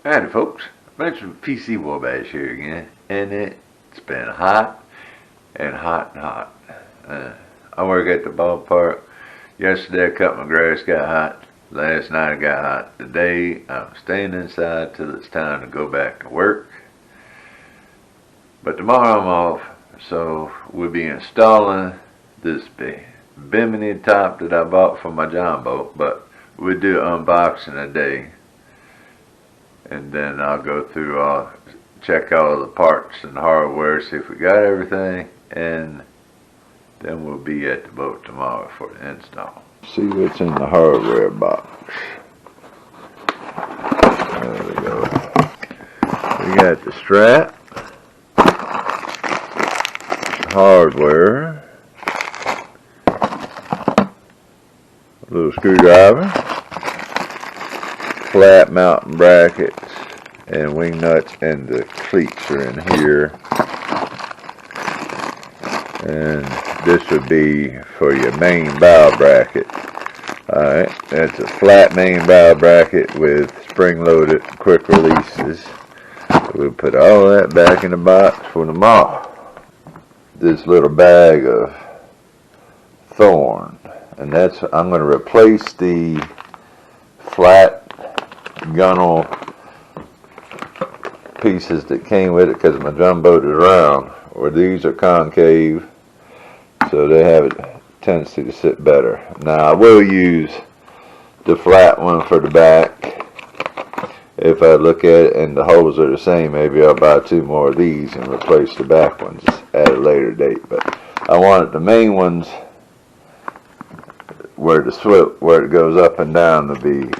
Howdy folks, Benjamin PC Wabash here again, and it's been hot and hot and hot. I work at the ballpark. Yesterday I cut my grass, got hot. Last night it got hot. Today I'm staying inside till it's time to go back to work. But tomorrow I'm off, so we'll be installing this Bimini top that I bought for my Jon Boat, but we'll do an unboxing today. And then I'll go through, check all the parts and hardware, see if we got everything, and then we'll be at the boat tomorrow for the install. See what's in the hardware box. There we go. We got the strap, hardware, a little screwdriver, flat mounting brackets and wing nuts, and the cleats are in here. And this would be for your main bow bracket. Alright, that's a flat main bow bracket with spring-loaded quick releases. We'll put all that back in the box for tomorrow. This little bag of thorn, and I'm going to replace the flat gunnel pieces that came with it because my Jon Boat is round, or these are concave, so they have a tendency to sit better. Now I will use the flat one for the back. If I look at it and the holes are the same, maybe I'll buy 2 more of these and replace the back ones at a later date. But I wanted the main ones where it goes up and down to be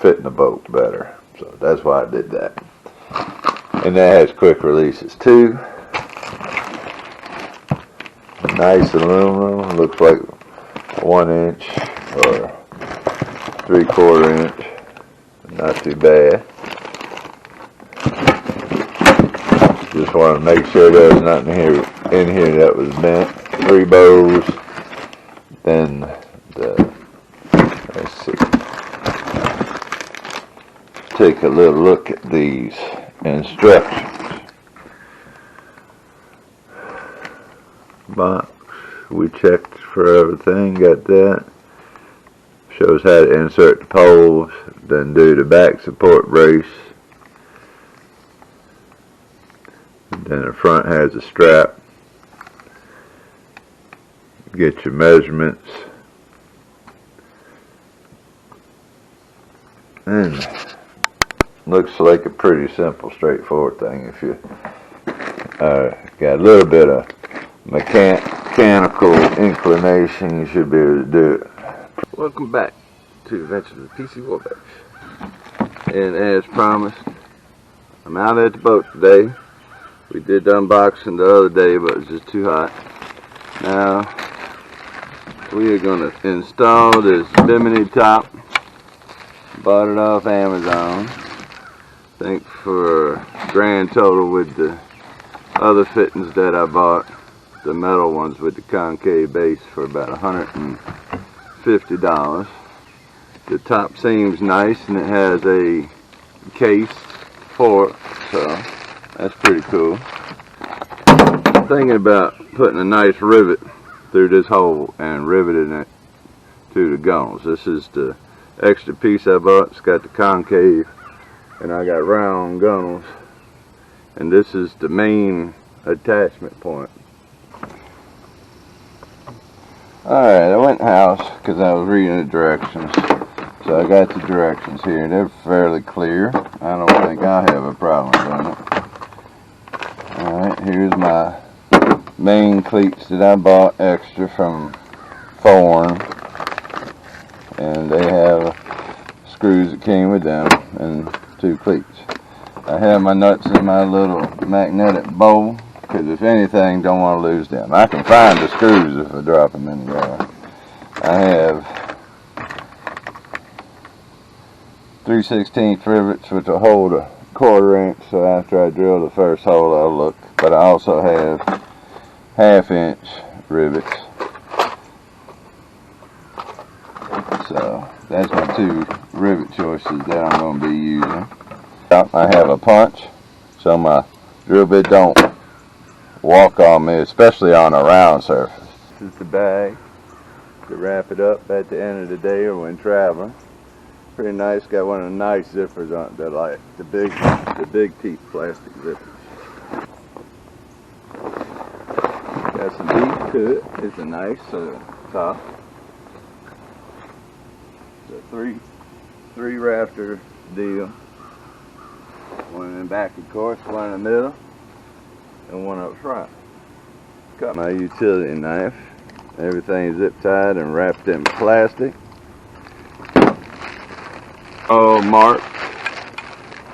fitting the boat better, so that's why I did that. And that has quick releases too. Nice aluminum, looks like 1 inch or 3/4 inch, not too bad. Just want to make sure there's nothing in here that was bent. 3 bows, then let's see. Take a little look at these instructions. Box, we checked for everything, got that. Shows how to insert the poles, then do the back support brace. And then the front has a strap. Get your measurements. And looks like a pretty simple, straightforward thing. If you got a little bit of mechanical inclination, you should be able to do it. Welcome back to Adventures with PC Wabash. And as promised, I'm out at the boat today. We did the unboxing the other day, but it was just too hot. Now we are going to install this Bimini top. Bought it off Amazon. I think for grand total with the other fittings that I bought, the metal ones with the concave base, for about $150. The top seems nice, and it has a case for it, so that's pretty cool. I'm thinking about putting a nice rivet through this hole and riveting it to the gunnels. This is the extra piece I bought. It's got the concave, and I got round gunnels, and this is the main attachment point. Alright, I went in the house because I was reading the directions, so I got the directions here. They're fairly clear. I don't think I'll have a problem doing it. Alright, here's my main cleats that I bought extra from Thorn, and they have screws that came with them and 2 cleats. I have my nuts in my little magnetic bowl, because if anything, don't want to lose them. I can find the screws if I drop them in the yard. I have 3/16 rivets, which will hold a 1/4 inch, so after I drill the first hole I'll look. But I also have 1/2 inch rivets. So that's my two rivet choices that I'm going to be using. I have a punch so my drill bit don't walk on me, especially on a round surface. This is the bag to wrap it up at the end of the day or when traveling. Pretty nice. Got one of the nice zippers on it that like the big teeth plastic zippers. Got some beef to it. It's a nice top. It's a three rafter deal. One in the back, of course, one in the middle, and one up front. Got my utility knife. Everything zip tied and wrapped in plastic. All marked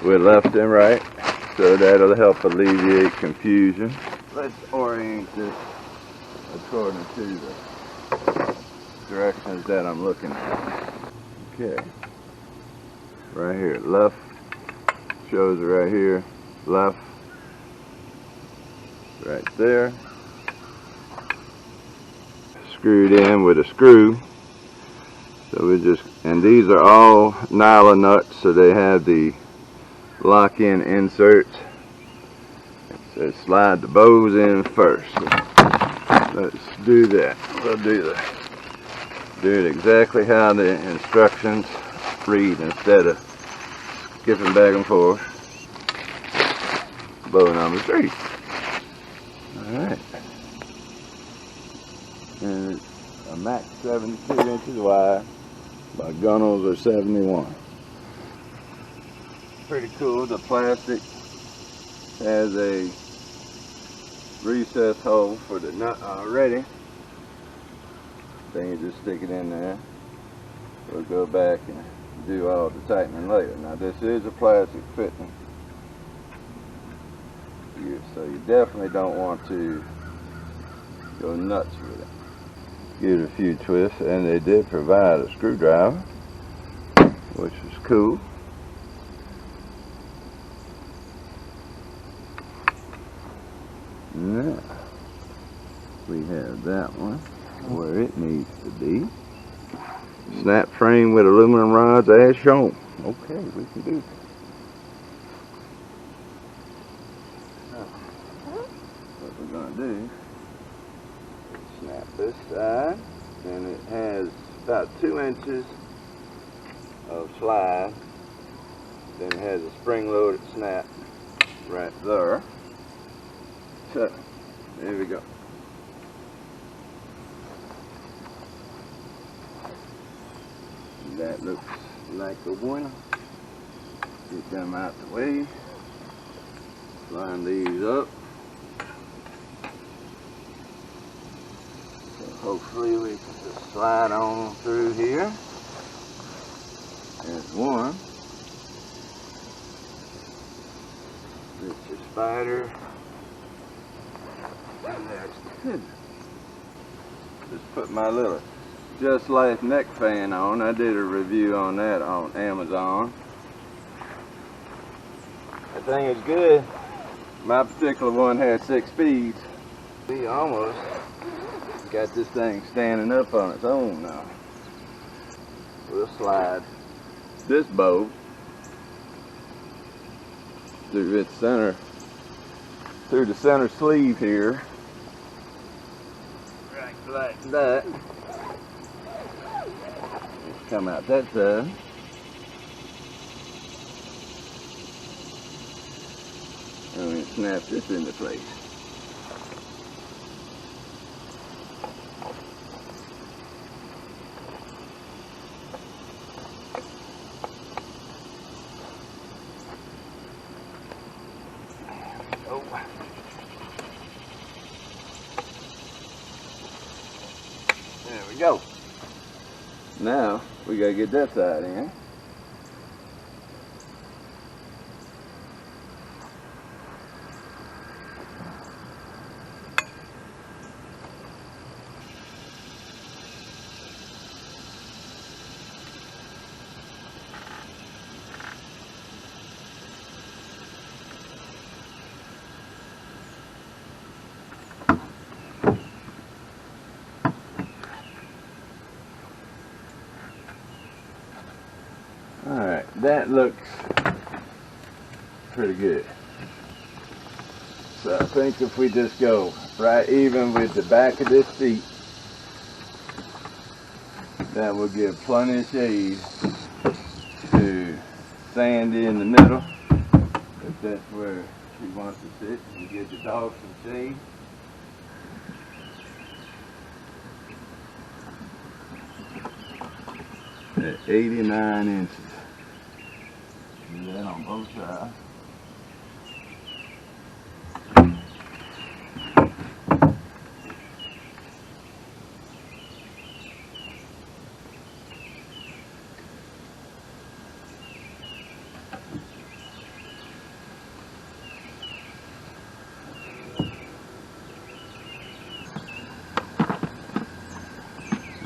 with left and right, so that'll help alleviate confusion. Let's orient this according to the directions that I'm looking at. Okay, right here, left shows it right here, left, right there. Screwed in with a screw. So we just, and these are all nylon nuts, so they have the lock-in inserts. So slide the bows in first. Let's do that. We'll do it exactly how the instructions read instead of skipping back and forth. Bow number 3. Alright. And it's a max 72 inches wide. My gunnels are 71. Pretty cool. The plastic has a recessed hole for the nut already. Then you just stick it in there. We'll go back and do all the tightening later. Now this is a plastic fitting. So you definitely don't want to go nuts with it. Give it a few twists, and they did provide a screwdriver, which is cool. Now we have that one where it needs to be. Snap frame with aluminum rods as shown. Okay, we can do that. What we're going to do, snap this side, and it has about 2 inches of slide. Then it has a spring-loaded snap right there. So, there we go. That looks like a winner. Get them out the way. Line these up. So hopefully we can just slide on through here. There's one. It's your spider. And there's the pin. Just put my little Just Life neck fan on. I did a review on that on Amazon. That thing is good. My particular one has 6 speeds. We almost got this thing standing up on its own now. We'll slide this bow through its center, through the center sleeve here, right like that. Let's come out that side. And we snap this into place. Oh. There we go. Now we gotta get that side in. Alright, that looks pretty good. So I think if we just go right even with the back of this seat, that will give plenty of shade to Sandy in the middle, if that's where she wants to sit, and give the dog some shade. At 89 inches. Do that on both sides.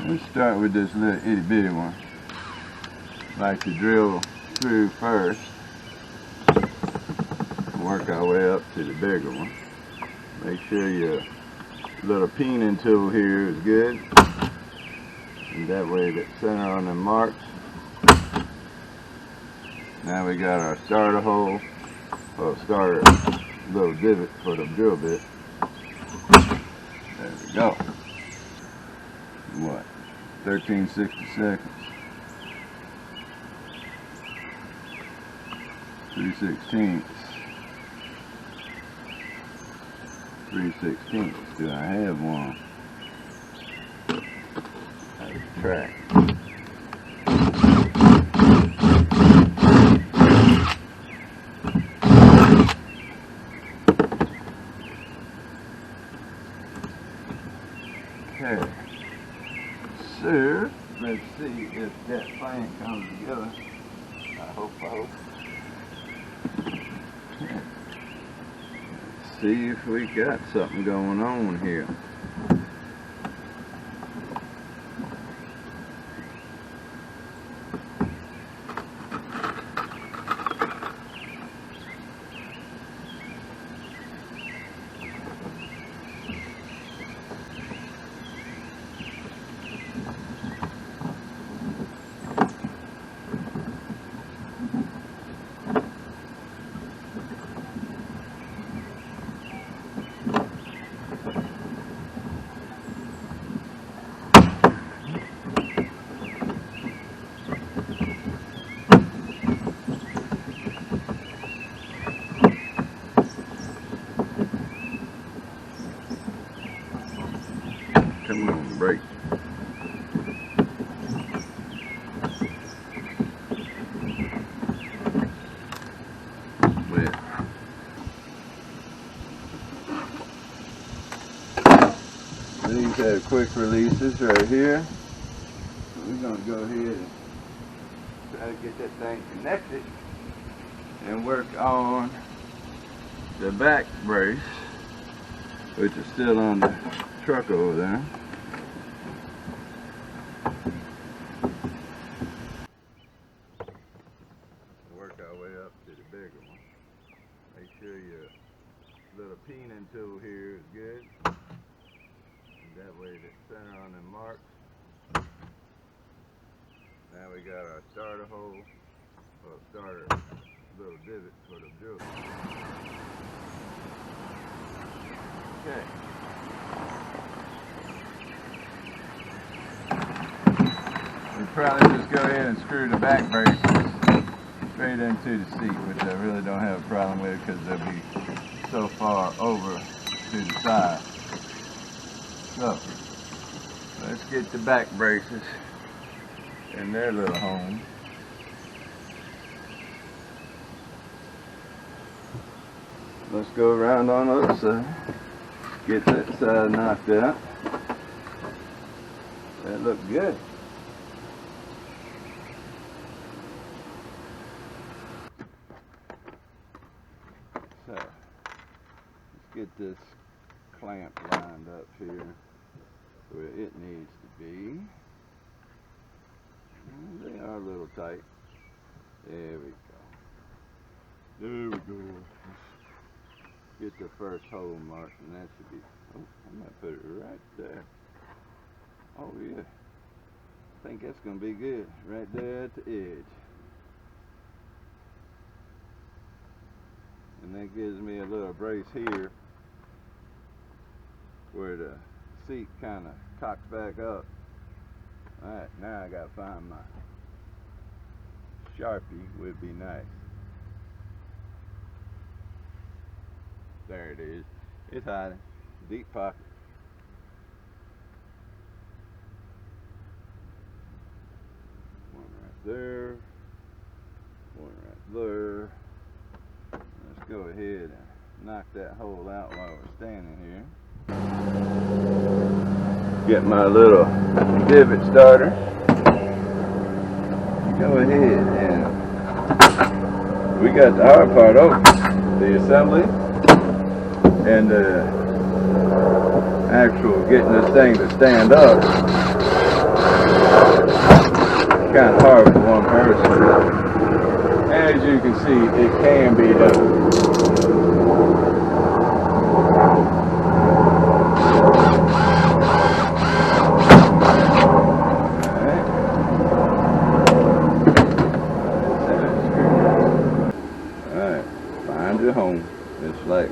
Let's start with this little itty bitty one. Like to drill through first, work our way up to the bigger one. Make sure your little peening tool here is good, and that way that center on the marks. Now we got our starter hole, or starter little divot for the drill bit. There we go. What? 1360 seconds. 3/16. 3/16. Do I have one? That's a track. Okay. So, let's see if that plan comes together. I hope. Let's see if we got something going on here. Come on, break. Wet. These have quick releases right here. So we're going to go ahead and try to get that thing connected and work on the back brace, which is still on the truck over there. Work our way up to the bigger one. Make sure your little peening tool here is good. And that way the center on the marks. Now we got our starter hole, or starter little divot for the drill. Okay. We'll probably just go ahead and screw the back braces straight into the seat, which I really don't have a problem with because they'll be so far over to the side. So, let's get the back braces in their little home. Let's go around on the other side. Get that side knocked out. That looked good. So, let's get this clamp lined up here where it needs to be. They are a little tight. There we go. There we go. Get the first hole marked, and that should be, oh, I might put it right there. Oh yeah, I think that's going to be good, right there at the edge. and that gives me a little brace here where the seat kind of cocks back up. Alright, now I gotta find my Sharpie. Would be nice. There it is. It's hiding. Deep pocket. One right there. One right there. Let's go ahead and knock that hole out while we're standing here. Get my little divot starter. Go ahead and we got the hard part open. The assembly and the actual getting this thing to stand up. Kind of hard for one person. As you can see, it can be done. Alright, find your home. It's like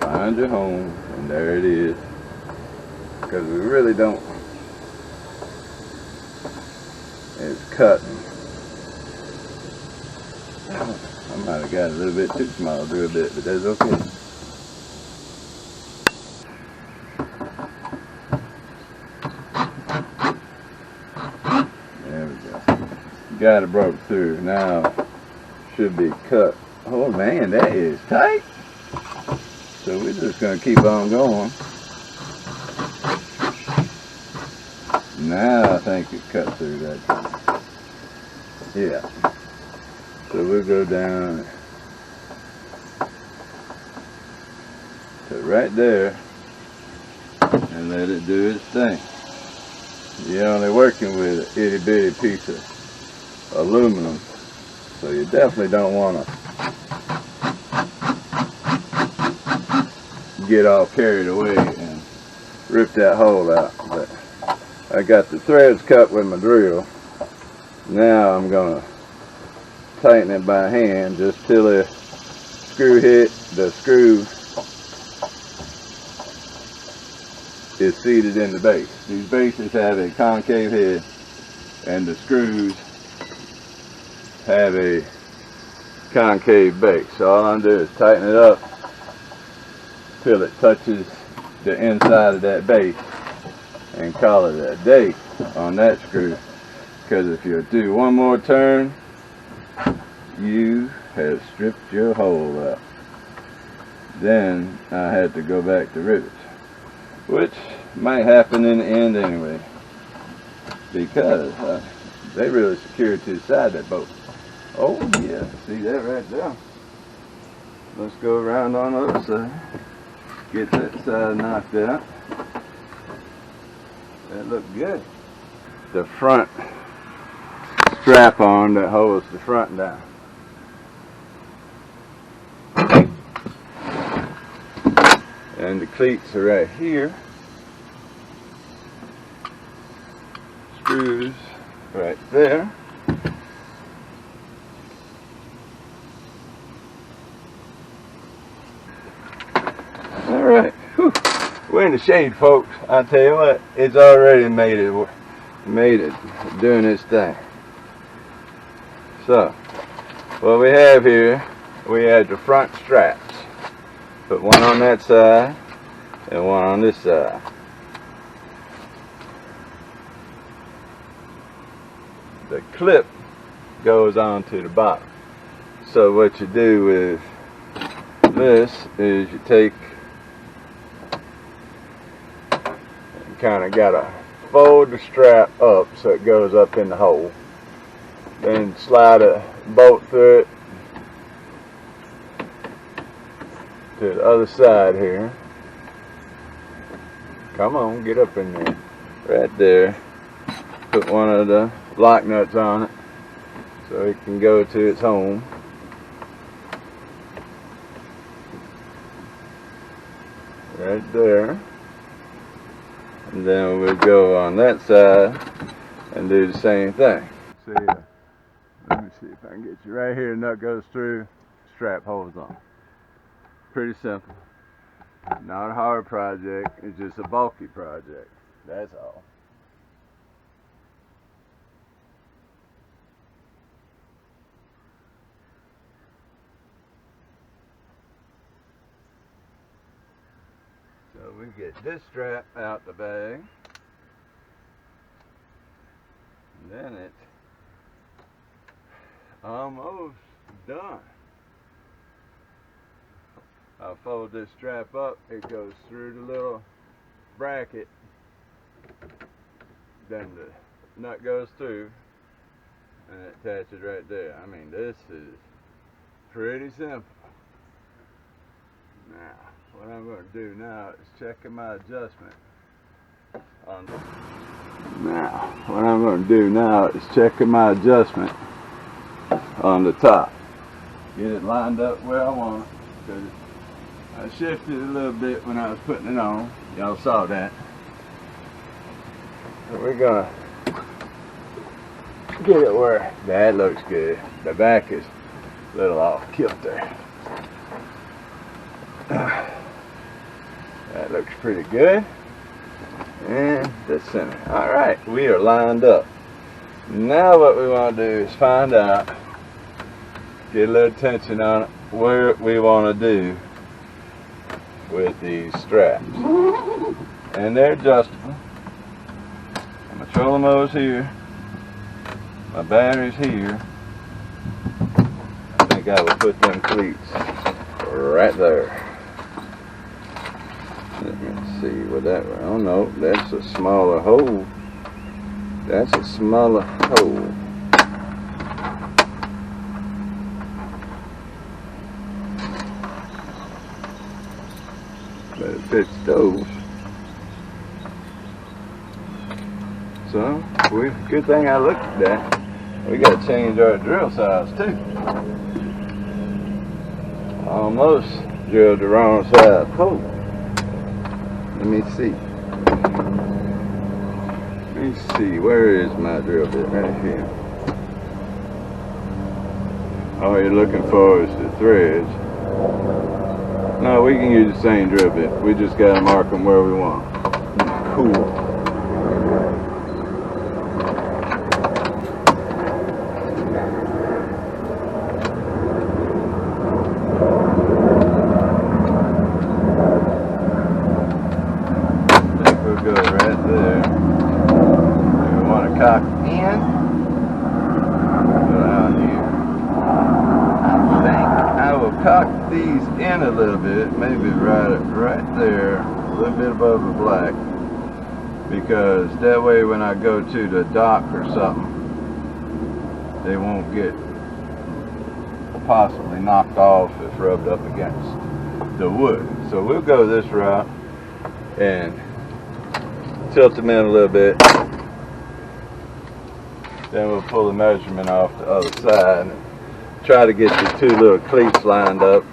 find your home, and there it is. Because we really don't. It's cutting. I might have got a little bit too small to do a bit, but that's okay. There we go. Got it broke through. Now should be cut. Oh man, that is tight. So we're just gonna keep on going. Now I think it cut through that. Yeah. So we'll go down to right there and let it do its thing. You're only working with an itty bitty piece of aluminum, so you definitely don't want to get all carried away and rip that hole out. But I got the threads cut with my drill. Now I'm gonna tighten it by hand just till the screw is seated in the base. These bases have a concave head and the screws have a concave base. So all I'm doing is tighten it up till it touches the inside of that base and call it a day on that screw. Because if you do one more turn, you have stripped your hole out. Then I had to go back to rivets, which might happen in the end anyway, because they really secured to the side of that boat. Oh yeah, see that right there. Let's go around on the other side. Get that side knocked out. That looked good. The front strap on that holds the front down. And the cleats are right here. Screws right there. Alright, we're in the shade, folks. I tell you what, it's already made it doing its thing. So, what we have here, we have the front straps. Put one on that side and one on this side. The clip goes on to the bottom. So what you do with this is you take and kind of gotta fold the strap up so it goes up in the hole. Then slide a bolt through it to the other side here. Come on, get up in there. Right there. Put one of the lock nuts on it so it can go to its home. Right there. And then we'll go on that side and do the same thing. See, let me see if I can get you right here. Nut goes through, strap holds on. pretty simple. Not a hard project, it's just a bulky project. That's all. So we get this strap out the bag. And then it's almost done. I'll fold this strap up, it goes through the little bracket, then the nut goes through, and it attaches right there. I mean, this is pretty simple. Now, what I'm going to do now is checking my adjustment on the on the top. Get it lined up where I want it. Because I shifted a little bit when I was putting it on. Y'all saw that. So we're gonna get it where that looks good. The back is a little off kilter. That looks pretty good. And the center. Alright, we are lined up. Now what we want to do is find out, get a little tension on it, what we want to do with these straps. And they're adjustable. My trolling motor's here. My battery's here. I think I will put them cleats right there. Let me see what that, oh no, that's a smaller hole. That's a smaller hole. But it fits those. So, good thing I looked at that. We got to change our drill size too. Almost drilled the wrong side hole. Let me see. Let me see. Where is my drill bit? Right here. All you're looking for is the threads. No, we can use the same drill bit. We just got to mark them where we want. Cool. Go right there. We want to cock in. Around here. I think I will cock these in a little bit, maybe right there, a little bit above the black, because that way when I go to the dock or something, they won't get possibly knocked off if rubbed up against the wood. So we'll go this route and tilt them in a little bit, then we'll pull the measurement off the other side and try to get the two little cleats lined up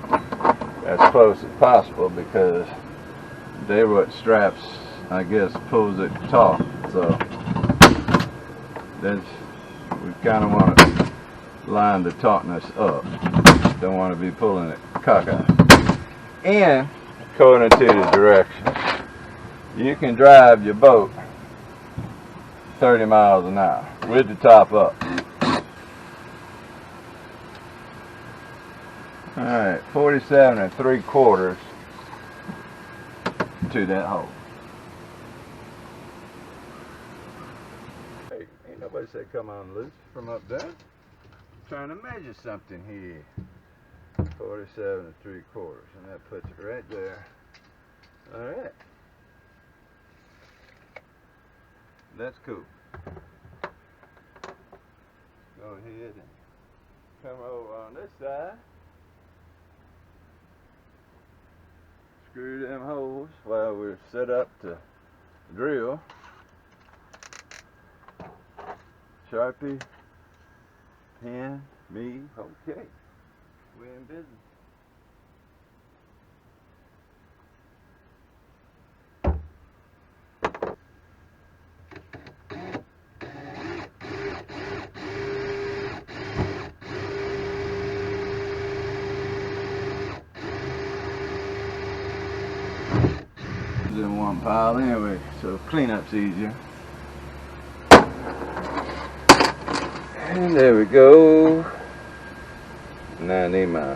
as close as possible, because they're what straps, I guess, pulls it taut. So then we kind of want to line the tautness up. Don't want to be pulling it cockeyed. And according to the directions, you can drive your boat 30 miles an hour with the top up. Alright, 47 3/4 to that hole. Hey, ain't nobody said come on loose from up there. I'm trying to measure something here. 47 3/4, and that puts it right there. Alright. That's cool. Go ahead and come over on this side. Screw them holes while we're set up to drill. Sharpie, pen, me, okay. We're in business. in one pile anyway, so cleanup's easier. And there we go. Now I need my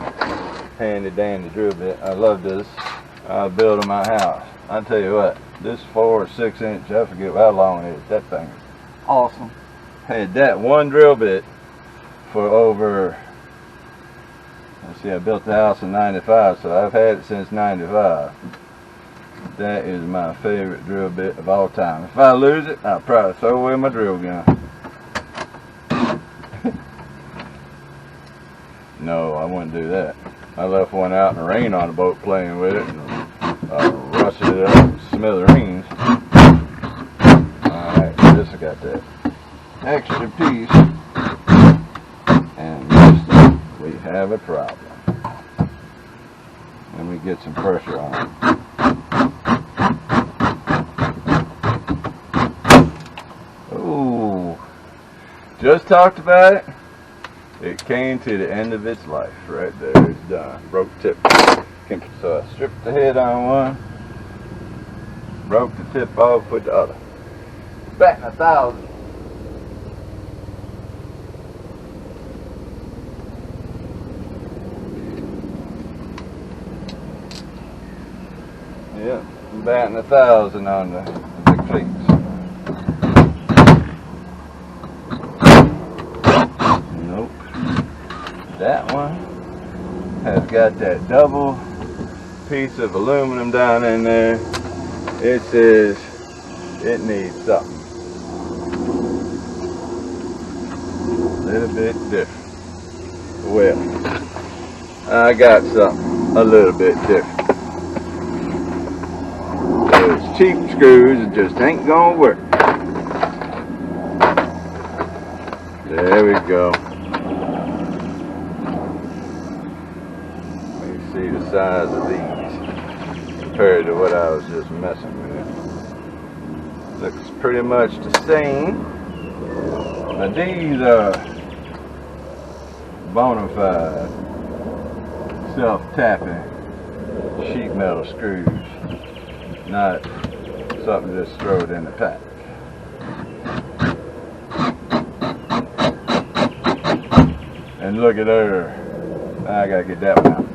handy dandy drill bit. I love this. I built in my house. I tell you what, this 4 or 6 inch, I forget how long it is. That thing is awesome. Had that one drill bit for over, let's see, I built the house in 95, so I've had it since 95. That is my favorite drill bit of all time. If I lose it, I'll probably throw away my drill gun. No, I wouldn't do that. I left one out in the rain on the boat playing with it and rusted it up, smithereens. Alright, this I got that extra piece, and this, we have a problem. Let me get some pressure on it. Ooh, just talked about it. It came to the end of its life right there. It's done. Broke tip. So I stripped the head on one, broke the tip off, put the other. Batting 1,000. Yep, I'm batting 1,000 on the cleats. Nope. That one has got that double piece of aluminum down in there. It says it needs something a little bit different. Well, I got something a little bit different. Those cheap screws just ain't gonna work. There we go. Let me see the size of these compared to what I was just messing with. Looks pretty much the same. Now these are bona fide self-tapping sheet metal screws, not something just thrown in the pack. And look at her. I gotta get that one out.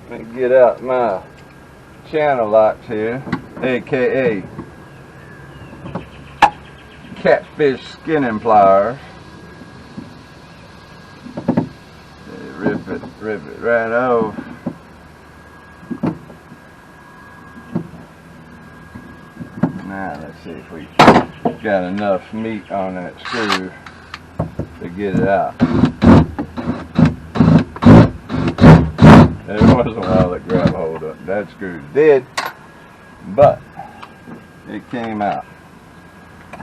Let me get out my channel locks here, aka catfish skinning pliers. Rip it right off. Now let's see if we got enough meat on that screw to get it out. There was a while that grabbed hold of it. That screw's dead, but it came out.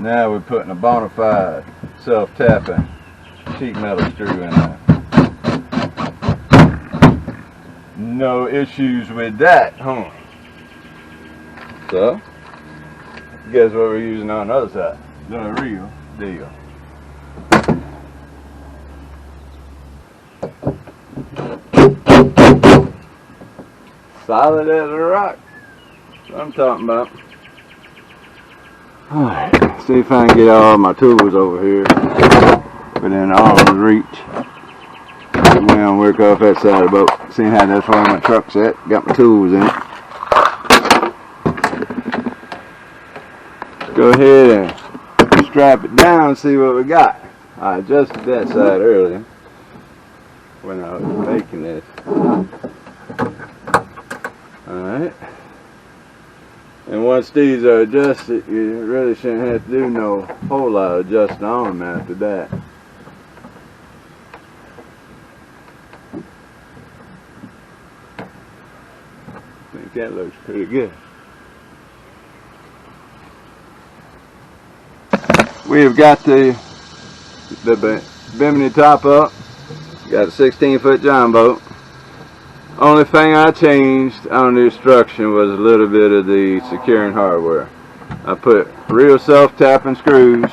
Now we're putting a bona fide self-tapping sheet metal screw in there. No issues with that, huh? So, guess what we're using on the other side? The real deal. Solid as a rock. That's what I'm talking about. Alright, see if I can get all my tools over here within arm's reach. I'm going to work off that side of the boat. See how that's where my truck's at. Got my tools in it. Go ahead and strap it down and see what we got. I adjusted that side earlier when I was making this. Alright. And once these are adjusted, you really shouldn't have to do no whole lot of adjusting on them after that. I think that looks pretty good. We've got the Bimini top up. Got a 16-foot Jon Boat. Only thing I changed on the instruction was a little bit of the securing hardware. I put real self-tapping screws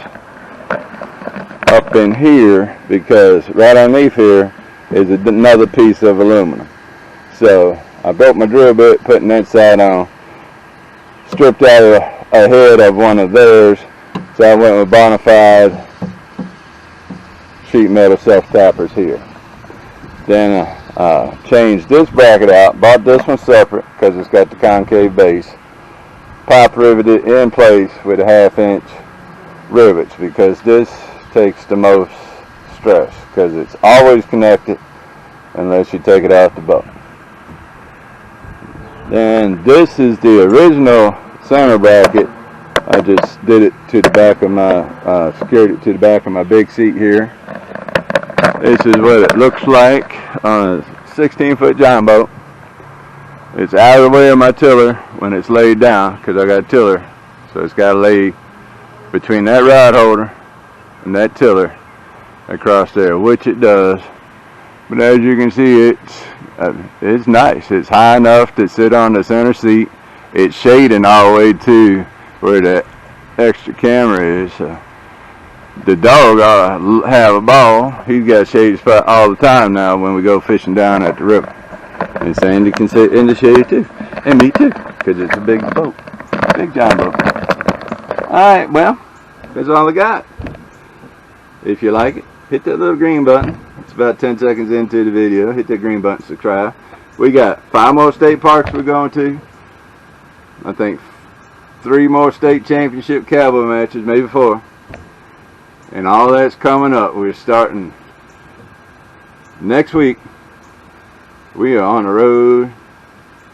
up in here because right underneath here is another piece of aluminum. So I broke my drill bit putting that side on. Stripped out a head of one of theirs, so I went with bona fide sheet metal self-tappers here. Then changed this bracket out, bought this one separate because it's got the concave base. Pipe riveted in place with a 1/2 inch rivets because this takes the most stress because it's always connected unless you take it out the boat. Then this is the original center bracket. I just did it to the back of my, secured it to the back of my big seat here. This is what it looks like on a 16-foot Jon Boat. It's out of the way of my tiller when it's laid down because I got a tiller. So it's got to lay between that rod holder and that tiller across there, which it does. But as you can see, it's nice. It's high enough to sit on the center seat. It's shading all the way to where that extra camera is. The dog ought to have a ball. He's got a shady spot all the time now when we go fishing down at the river. And Sandy can sit in the shade too. And me too, because it's a big boat. Big Jon Boat. Alright, well, that's all I got. If you like it, hit that little green button. It's about 10 seconds into the video. Hit that green button, subscribe. We got 5 more state parks we're going to. I think 3 more state championship cowboy matches, maybe 4. And all that's coming up. We're starting next week. We are on the road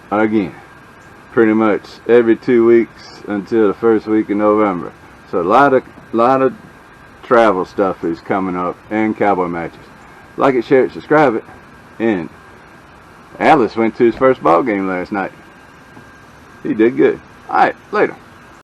again. Pretty much every 2 weeks until the first week of November. So a lot of travel stuff is coming up and cowboy matches. Like it, share it, subscribe it. And Alice went to his first ball game last night. He did good. Alright, later.